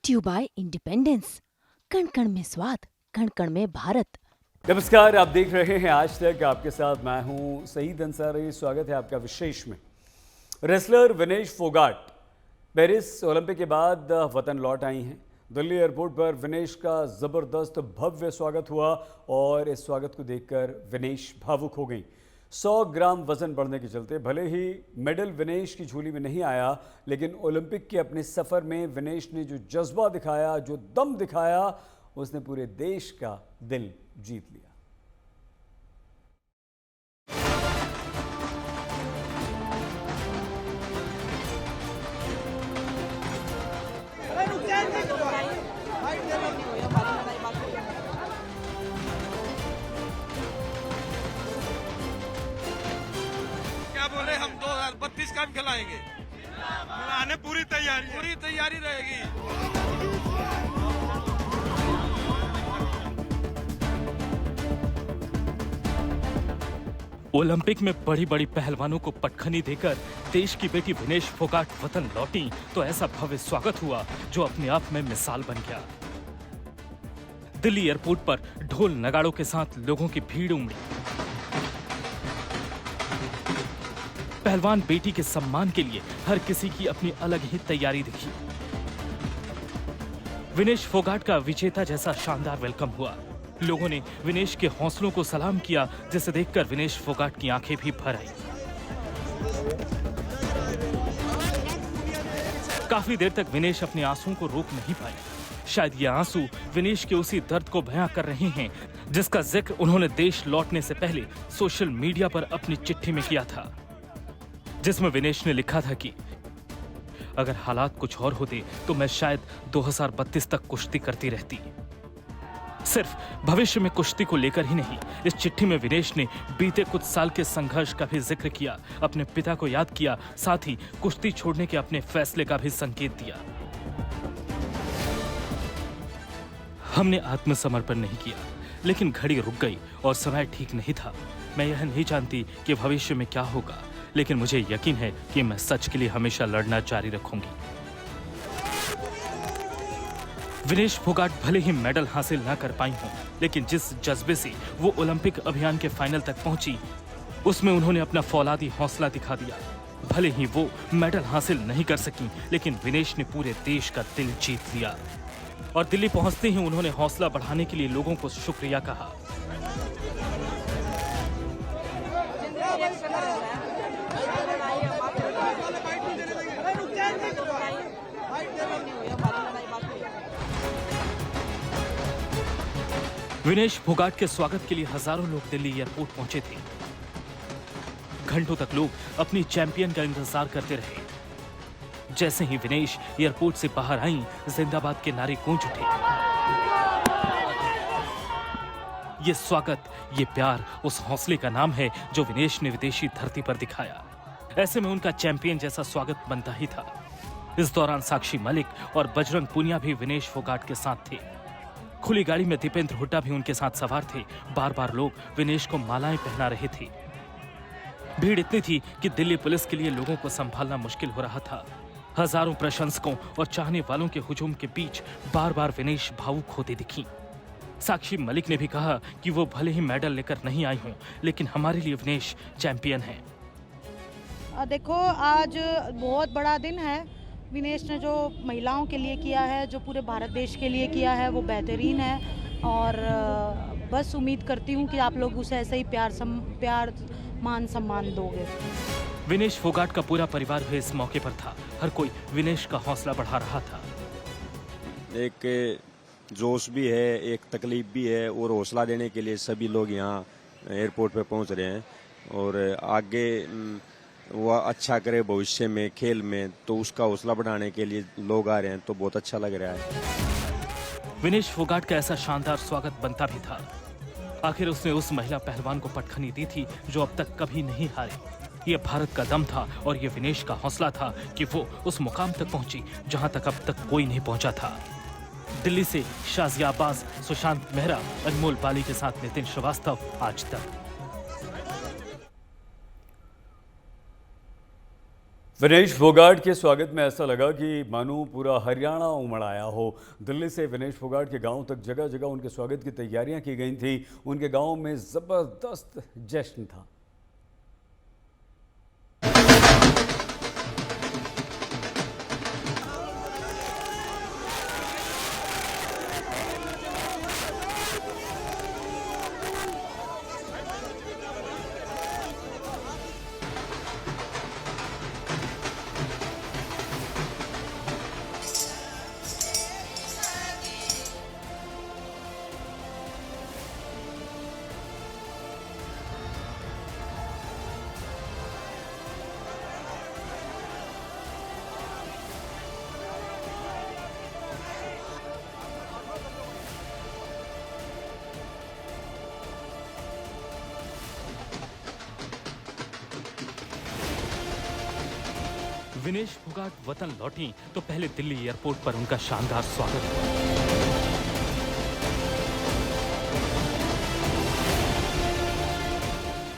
Brought you bye independence. कण कण में स्वाद, कण कण में भारत। नमस्कार, आप देख रहे हैं आज तक। आपके साथ मैं हूं सईद अंसारी। स्वागत है आपका विशेष में। Wrestler Vinesh Phogat Paris Olympic के बाद वतन लौट आई हैं। दिल्ली एयरपोर्ट पर विनेश का ज़बरदस्त भव्य स्वागत हुआ और इस स्वागत को देखकर विनेश भावुक हो गई। 100 ग्राम वजन बढ़ने के चलते भले ही मेडल विनेश की झोली में नहीं आया, लेकिन ओलंपिक के अपने सफ़र में विनेश ने जो जज्बा दिखाया, जो दम दिखाया, उसने पूरे देश का दिल जीत लिया। क्या बोले, हम 2032 का भी खिलाएंगे। आने पूरी तैयारी रहेगी। ओलंपिक में बड़ी बड़ी पहलवानों को पटखनी देकर देश की बेटी विनेश फोगाट वतन लौटी तो ऐसा भव्य स्वागत हुआ जो अपने आप में मिसाल बन गया। दिल्ली एयरपोर्ट पर ढोल नगाड़ों के साथ लोगों की भीड़ उमड़ी। पहलवान बेटी के सम्मान के लिए हर किसी की अपनी अलग ही तैयारी दिखी। विनेश फोगाट का विजेता जैसा शानदार वेलकम हुआ। लोगों ने विनेश के हौसलों को सलाम किया, जिसे देखकर विनेश फोगाट की आंखें भी भर आई। काफी देर तक विनेश अपने आंसुओं को रोक नहीं पाई। शायद ये आंसू विनेश के उसी दर्द को बयां कर रहे हैं जिसका जिक्र उन्होंने देश लौटने से पहले सोशल मीडिया पर अपनी चिट्ठी में किया था, जिसमें विनेश ने लिखा था कि अगर हालात कुछ और होते तो मैं शायद 2032 तक कुश्ती करती रहती। सिर्फ भविष्य में कुश्ती को लेकर ही नहीं, इस चिट्ठी में विनेश ने बीते कुछ साल के संघर्ष का भी जिक्र किया, अपने पिता को याद किया, साथ ही कुश्ती छोड़ने के अपने फैसले का भी संकेत दिया। हमने आत्मसमर्पण नहीं किया, लेकिन घड़ी रुक गई और समय ठीक नहीं था। मैं यह नहीं जानती कि भविष्य में क्या होगा, लेकिन मुझे यकीन है कि मैं सच के लिए हमेशा लड़ना जारी रखूंगी। विनेश फोगाट भले ही मेडल हासिल ना कर पाई हों, लेकिन जिस जज्बे से वो ओलंपिक अभियान के फाइनल तक पहुंची, उसमें उन्होंने अपना फौलादी हौसला दिखा दिया। भले ही वो मेडल हासिल नहीं कर सकी, लेकिन विनेश ने पूरे देश का दिल जीत लिया और दिल्ली पहुंचते ही उन्होंने हौसला बढ़ाने के लिए लोगों को शुक्रिया कहा। विनेश फोगाट के स्वागत के लिए हजारों लोग दिल्ली एयरपोर्ट पहुंचे थे। घंटों तक लोग अपनी चैंपियन का इंतजार करते रहे। जैसे ही विनेश एयरपोर्ट से बाहर आईं, जिंदाबाद के नारे गूंज उठे। ये स्वागत, ये प्यार उस हौसले का नाम है जो विनेश ने विदेशी धरती पर दिखाया। ऐसे में उनका चैंपियन जैसा स्वागत बनता ही था। इस दौरान साक्षी मलिक और बजरंग पूनिया भी विनेश फोगाट के साथ थे। खुली गाड़ी में दीपेंद्र हुड्डा भी उनके साथ सवार थे। बार बार लोग विनेश को मालाएं पहना रहे थे। भीड़ इतनी थी कि दिल्ली पुलिस के लिए लोगों को संभालना मुश्किल हो रहा था। हजारों प्रशंसकों और चाहने वालों के हुजूम के बीच बार बार विनेश भावुक होती दिखी। साक्षी मलिक ने भी कहा कि वो भले ही मेडल लेकर नहीं आई हों, लेकिन हमारे लिए विनेश चैंपियन है। देखो, आज बहुत बड़ा दिन है। विनेश ने जो महिलाओं के लिए किया है, जो पूरे भारत देश के लिए किया है, वो बेहतरीन है और बस उम्मीद करती हूँ कि आप लोग उसे ऐसे ही प्यार मान सम्मान दोगे। विनेश फोगाट का पूरा परिवार भी इस मौके पर था। हर कोई विनेश का हौसला बढ़ा रहा था। एक जोश भी है, एक तकलीफ भी है और हौसला देने के लिए सभी लोग यहाँ एयरपोर्ट पे पहुँच रहे हैं और आगे वह अच्छा करे भविष्य में खेल में, तो उसका हौसला बढ़ाने के लिए लोग आ रहे हैं, तो बहुत अच्छा लग रहा है। विनेश फोगाट का ऐसा शानदार स्वागत बनता भी था। आखिर उसने उस महिला पहलवान को पटखनी दी थी जो अब तक कभी नहीं हारी। ये भारत का दम था और ये विनेश का हौसला था कि वो उस मुकाम तक पहुंची जहां तक अब तक कोई नहीं पहुंचा था। दिल्ली से शाजिया अब्बास, सुशांत मेहरा, अनमोल बाली के साथ नितिन श्रीवास्तव, आज तक। विनेश फोगाट के स्वागत में ऐसा लगा कि मानो पूरा हरियाणा उमड़ आया हो। दिल्ली से विनेश फोगाट के गांव तक जगह जगह उनके स्वागत की तैयारियां की गई थी। उनके गांव में जबरदस्त जश्न था। विनेश फोगाट वतन लौटी तो पहले दिल्ली एयरपोर्ट पर उनका शानदार स्वागत हुआ।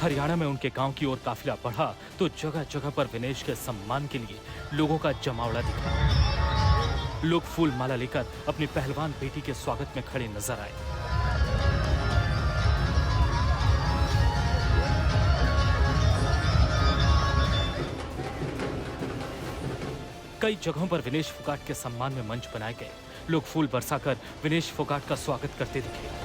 हरियाणा में उनके गांव की ओर काफिला बढ़ा तो जगह जगह पर विनेश के सम्मान के लिए लोगों का जमावड़ा दिखा। लोग फूल माला लेकर अपनी पहलवान बेटी के स्वागत में खड़े नजर आए। कई जगहों पर विनेश फोगाट के सम्मान में मंच बनाए गए। लोग फूल बरसाकर विनेश फोगाट का स्वागत करते दिखे।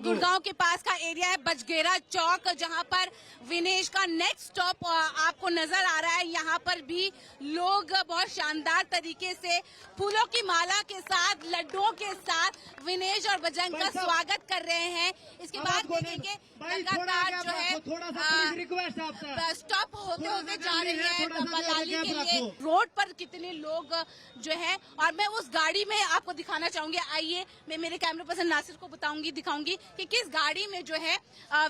गुड़गांव के पास का एरिया है बजगेरा चौक, जहां पर विनेश का नेक्स्ट स्टॉप आपको नजर आ रहा है। यहाँ पर भी लोग बहुत शानदार तरीके से फूलों की माला के साथ, लड्डुओं के साथ विनेश और बजरंग का स्वागत कर रहे हैं। इसके बाद देखेंगे लगातार जो है स्टॉप होते होते जा रहे हैं मलाली के लिए। रोड पर कितने लोग जो है, और मैं उस गाड़ी में आपको दिखाना चाहूंगी। आइए, मैं मेरे कैमरा पर्सन नासिर को दिखाऊंगी कि किस गाड़ी में जो है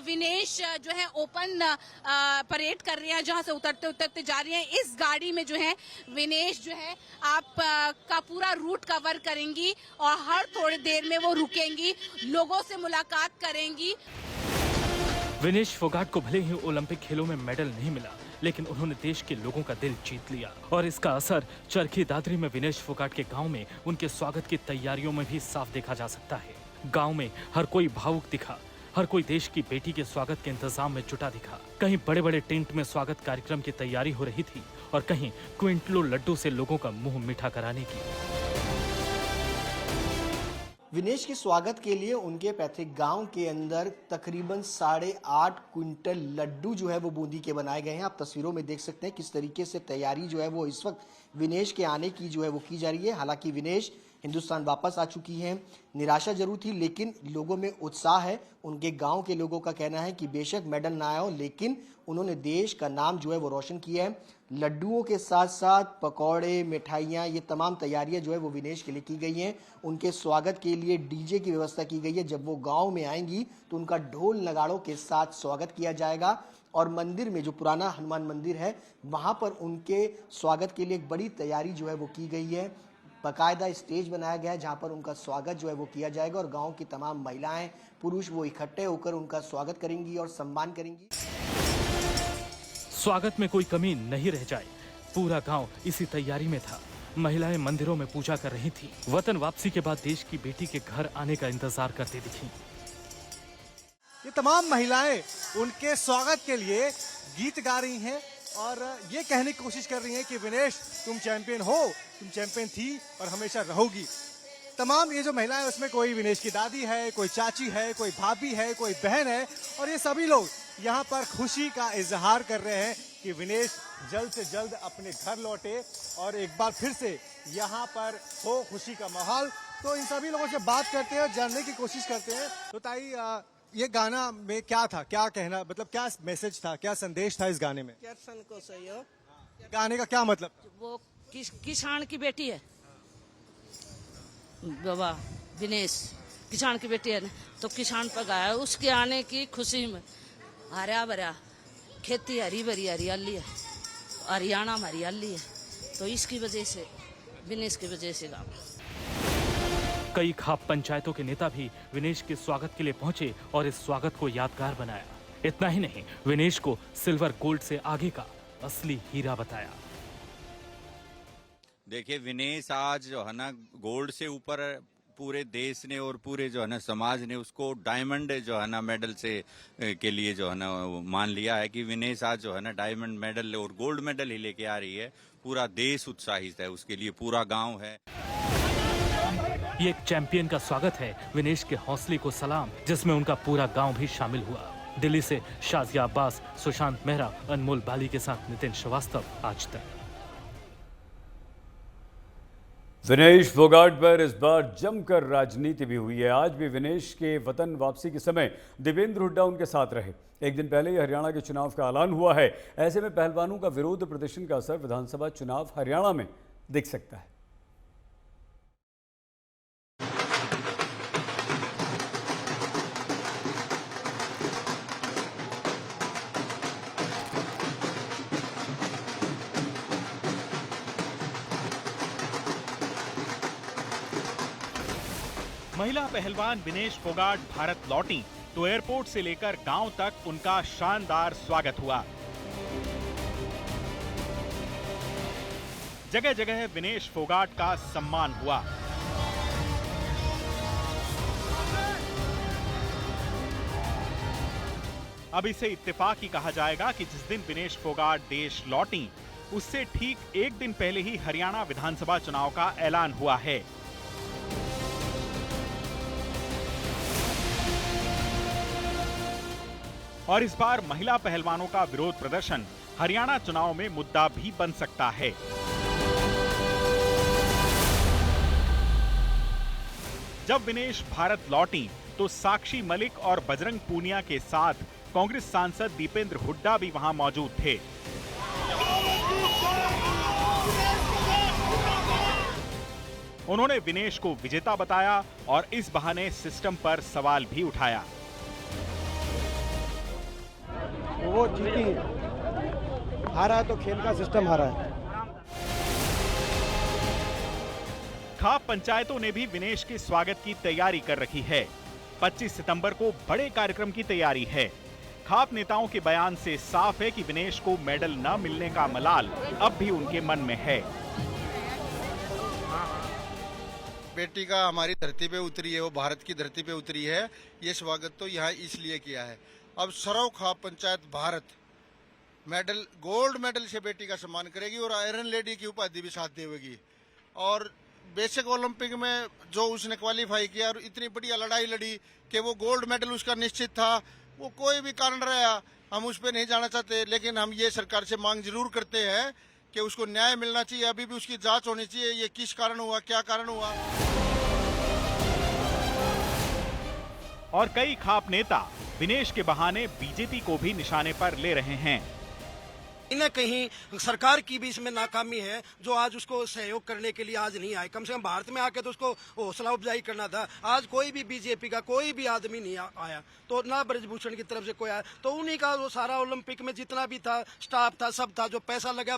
विनेश जो है ओपन परेड कर रहे हैं, जहां से उतरते उतरते जा रहे हैं। इस गाड़ी में जो है विनेश जो है आप का पूरा रूट कवर करेंगी और हर थोड़ी देर में वो रुकेंगी, लोगों से मुलाकात करेंगी। विनेश फोगाट को भले ही ओलंपिक खेलों में मेडल नहीं मिला, लेकिन उन्होंने देश के लोगों का दिल जीत लिया और इसका असर चरखी दादरी में विनेश फोगाट के गांव में उनके स्वागत की तैयारियों में भी साफ देखा जा सकता है। गांव में हर कोई भावुक दिखा, हर कोई देश की बेटी के स्वागत के इंतजाम में जुटा दिखा। कहीं बड़े बड़े टेंट में स्वागत कार्यक्रम की तैयारी हो रही थी और कहीं क्विंटलों लड्डू से लोगों का मुंह मीठा कराने की। विनेश के स्वागत के लिए उनके पैतृक गांव के अंदर तकरीबन 8.5 क्विंटल लड्डू जो है वो बूंदी के बनाए गए हैं। आप तस्वीरों में देख सकते हैं किस तरीके से तैयारी जो है वो इस वक्त विनेश के आने की जो है वो की जा रही है। हालांकि विनेश हिंदुस्तान वापस आ चुकी हैं। निराशा जरूर थी, लेकिन लोगों में उत्साह है। उनके गांव के लोगों का कहना है कि बेशक मेडल ना आया हो, लेकिन उन्होंने देश का नाम जो है वो रोशन किया है। लड्डुओं के साथ साथ पकौड़े, मिठाइयाँ, ये तमाम तैयारियां जो है वो विनेश के लिए की गई हैं। उनके स्वागत के लिए डीजे की व्यवस्था की गई है। जब वो गांव में आएंगी तो उनका ढोल नगाड़ों के साथ स्वागत किया जाएगा और मंदिर में, जो पुराना हनुमान मंदिर है, वहां पर उनके स्वागत के लिए एक बड़ी तैयारी जो है वो की गई है। बाकायदा स्टेज बनाया गया है जहां पर उनका स्वागत जो है वो किया जाएगा और गांव की तमाम महिलाएं, पुरुष वो इकट्ठे होकर उनका स्वागत करेंगी और सम्मान करेंगी। स्वागत में कोई कमी नहीं रह जाए, पूरा गांव इसी तैयारी में था। महिलाएं मंदिरों में पूजा कर रही थी, वतन वापसी के बाद देश की बेटी के घर आने का इंतजार करती दिखी। ये तमाम महिलाएं उनके स्वागत के लिए गीत गा रही हैं और ये कहने की कोशिश कर रही हैं कि विनेश, तुम चैंपियन हो, तुम चैंपियन थी और हमेशा रहोगी। तमाम ये जो महिलाएं, उसमें कोई विनेश की दादी है, कोई चाची है, कोई भाभी है, कोई बहन है, और ये सभी लोग यहाँ पर खुशी का इजहार कर रहे हैं कि विनेश जल्द से जल्द अपने घर लौटे और एक बार फिर से यहाँ पर हो खुशी का माहौल। तो इन सभी लोगों से बात करते हैं और जानने की कोशिश करते हैं। तो ताई, ये गाना में क्या था, क्या कहना, मतलब क्या मैसेज था, क्या संदेश था इस गाने में? को सहयोग। गाने का क्या मतलब? वो किसान की बेटी है बाबा, विनेश किसान की बेटी है ना, तो किसान पर गाया। उसके आने की खुशी में हरा भरा खेती, हरी भरी हरियाली है, हरियाणा में हरियाली है, तो इसकी वजह से, विनेश की वजह से गाँव। कई खाप पंचायतों के नेता भी विनेश के स्वागत के लिए पहुंचे और इस स्वागत को यादगार बनाया। इतना ही नहीं, विनेश को सिल्वर गोल्ड से आगे का असली हीरा बताया। देखिए, विनेश आज जो है ना गोल्ड से ऊपर पूरे देश ने और पूरे जो है ना समाज ने उसको डायमंड जो है ना मेडल से के लिए जो है ना मान लिया है कि विनेश आज जो है ना डायमंड मेडल और गोल्ड मेडल ही लेके आ रही है। पूरा देश उत्साहित है उसके लिए, पूरा गांव है। ये एक चैंपियन का स्वागत है, विनेश के हौसले को सलाम, जिसमें उनका पूरा गांव भी शामिल हुआ। दिल्ली से शाजिया अब्बास, सुशांत मेहरा, अनमोल बाली के साथ नितिन श्रीवास्तव, आज तक। विनेश फोगाट पर इस बार जमकर राजनीति भी हुई है। आज भी विनेश के वतन वापसी के समय देवेंद्र हुड्डा उनके साथ रहे। एक दिन पहले ही हरियाणा के चुनाव का ऐलान हुआ है। ऐसे में पहलवानों का विरोध प्रदर्शन का असर विधानसभा चुनाव हरियाणा में दिख सकता है। महिला पहलवान विनेश फोगाट भारत लौटी तो एयरपोर्ट से लेकर गांव तक उनका शानदार स्वागत हुआ। जगह जगह विनेश फोगाट का सम्मान हुआ। अब इसे इत्तेफाक ही कहा जाएगा कि जिस दिन विनेश फोगाट देश लौटी, उससे ठीक एक दिन पहले ही हरियाणा विधानसभा चुनाव का ऐलान हुआ है। और इस बार महिला पहलवानों का विरोध प्रदर्शन हरियाणा चुनाव में मुद्दा भी बन सकता है। जब विनेश भारत लौटी तो साक्षी मलिक और बजरंग पूनिया के साथ कांग्रेस सांसद दीपेंद्र हुड्डा भी वहां मौजूद थे। उन्होंने विनेश को विजेता बताया और इस बहाने सिस्टम पर सवाल भी उठाया। वो जीती, हारा है तो खेल का सिस्टम हारा है। खाप पंचायतों ने भी विनेश के स्वागत की तैयारी कर रखी है। 25 सितंबर को बड़े कार्यक्रम की तैयारी है। खाप नेताओं के बयान से साफ है कि विनेश को मेडल न मिलने का मलाल अब भी उनके मन में है। बेटी का हमारी धरती पे उतरी है, वो भारत की धरती पे उतरी है। ये स्वागत तो यहाँ इसलिए किया है। अब सरव खाप panchayat Bharat medal, gold medal से बेटी का सम्मान करेगी और आयरन लेडी की उपाधि भी साथ देगी। और बेसिक ओलंपिक में जो उसने क्वालिफाई किया और इतनी बढ़िया लड़ाई लड़ी कि वो गोल्ड मेडल उसका निश्चित था। वो कोई भी कारण रहा, हम उस पर नहीं जाना चाहते, लेकिन हम ये सरकार से मांग जरूर करते हैं कि उसको न्याय मिलना चाहिए। अभी भी उसकी जांच होनी चाहिए, ये किस कारण हुआ, क्या कारण हुआ। और कई खाप नेता विनेश के बहाने बीजेपी को भी निशाने पर ले रहे हैं। इन्हें कहीं सरकार की भी इसमें नाकामी है, जो आज उसको सहयोग करने के लिए आज नहीं आए। कम से कम भारत में आके तो उसको हौसला अफजाई करना था। आज कोई भी बीजेपी का कोई भी आदमी नहीं आया, तो ना ब्रजभूषण की तरफ से कोई आया, तो उन्हीं का वो सारा ओलंपिक में जितना भी था स्टाफ था, सब था। जो पैसा लगा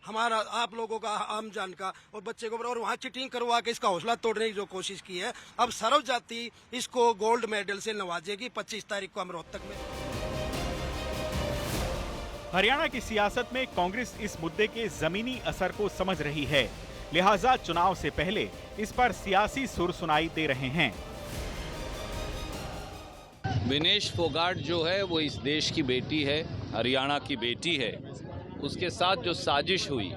हमारा आप लोगों का, आम जन का और बच्चे को, और वहाँ चिटिंग करवा के इसका हौसला तोड़ने की जो कोशिश की है। अब सर्व जाति इसको गोल्ड मेडल से नवाजेगी 25 तारीख को हम रोहतक में। हरियाणा की सियासत में कांग्रेस इस मुद्दे के जमीनी असर को समझ रही है, लिहाजा चुनाव से पहले इस पर सियासी सुर सुनाई दे रहे हैं। विनेश फोगाट जो है वो इस देश की बेटी है, हरियाणा की बेटी है। उसके साथ जो साजिश हुई,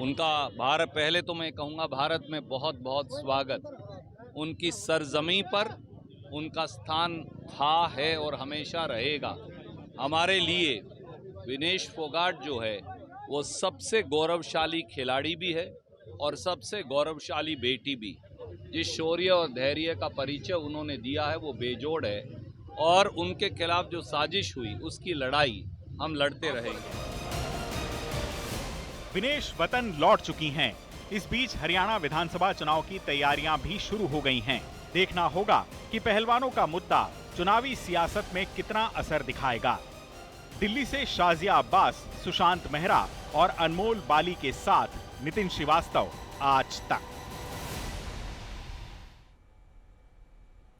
उनका भारत, पहले तो मैं कहूँगा भारत में बहुत बहुत स्वागत। उनकी सरजमी पर उनका स्थान था, है और हमेशा रहेगा। हमारे लिए विनेश फोगाट जो है वो सबसे गौरवशाली खिलाड़ी भी है और सबसे गौरवशाली बेटी भी। जिस शौर्य और धैर्य का परिचय उन्होंने दिया है वो बेजोड़ है, और उनके खिलाफ जो साजिश हुई उसकी लड़ाई हम लड़ते रहेंगे। विनेश वतन लौट चुकी हैं। इस बीच हरियाणा विधानसभा चुनाव की तैयारियां भी शुरू हो गई हैं। देखना होगा कि पहलवानों का मुद्दा चुनावी सियासत में कितना असर दिखाएगा। दिल्ली से शाजिया अब्बास, सुशांत मेहरा और अनमोल बाली के साथ नितिन श्रीवास्तव, आज तक।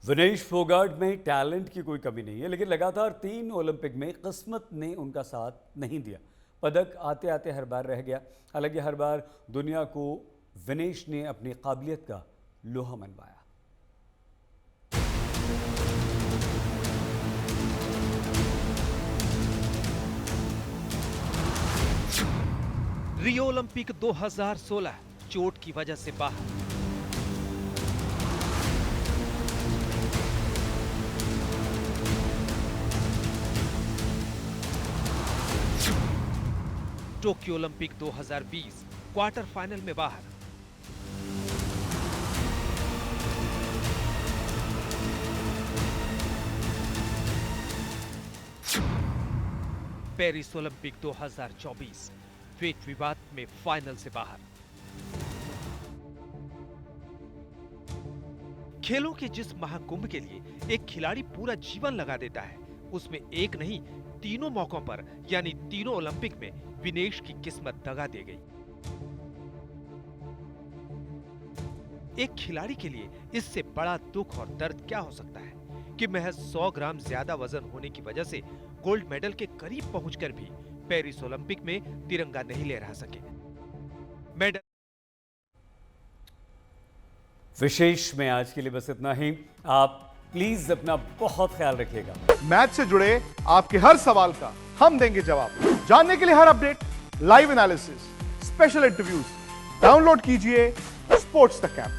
विनेश फोगाट में टैलेंट की कोई कमी नहीं है, लेकिन लगातार 3 ओलंपिक में किस्मत ने उनका साथ नहीं दिया। पदक आते आते हर बार रह गया। हालांकि हर बार दुनिया को विनेश ने अपनी काबिलियत का लोहा मनवाया। रियो ओलंपिक 2016 चोट की वजह से बाहर। टोक्यो ओलंपिक 2020 क्वार्टर फाइनल में बाहर। पेरिस ओलंपिक 2024 वेट विवाद में फाइनल से बाहर। खेलों के जिस महाकुंभ के लिए एक खिलाड़ी पूरा जीवन लगा देता है, उसमें एक नहीं तीनों मौकों पर यानी तीनों ओलंपिक में विनेश की किस्मत दगा दे गई। एक खिलाड़ी के लिए इससे बड़ा दुख और दर्द क्या हो सकता है कि महज 100 ग्राम ज्यादा वजन होने की वजह से गोल्ड मेडल के करीब पहुंचकर भी पेरिस ओलंपिक में तिरंगा नहीं लहरा सके। मेडल विशेष में आज के लिए बस इतना ही। आप प्लीज अपना बहुत ख्याल रखिएगा। मैच से जुड़े आपके हर सवाल का हम देंगे जवाब। जानने के लिए हर update, live analysis, special interviews download कीजिए स्पोर्ट्स तक ऐप।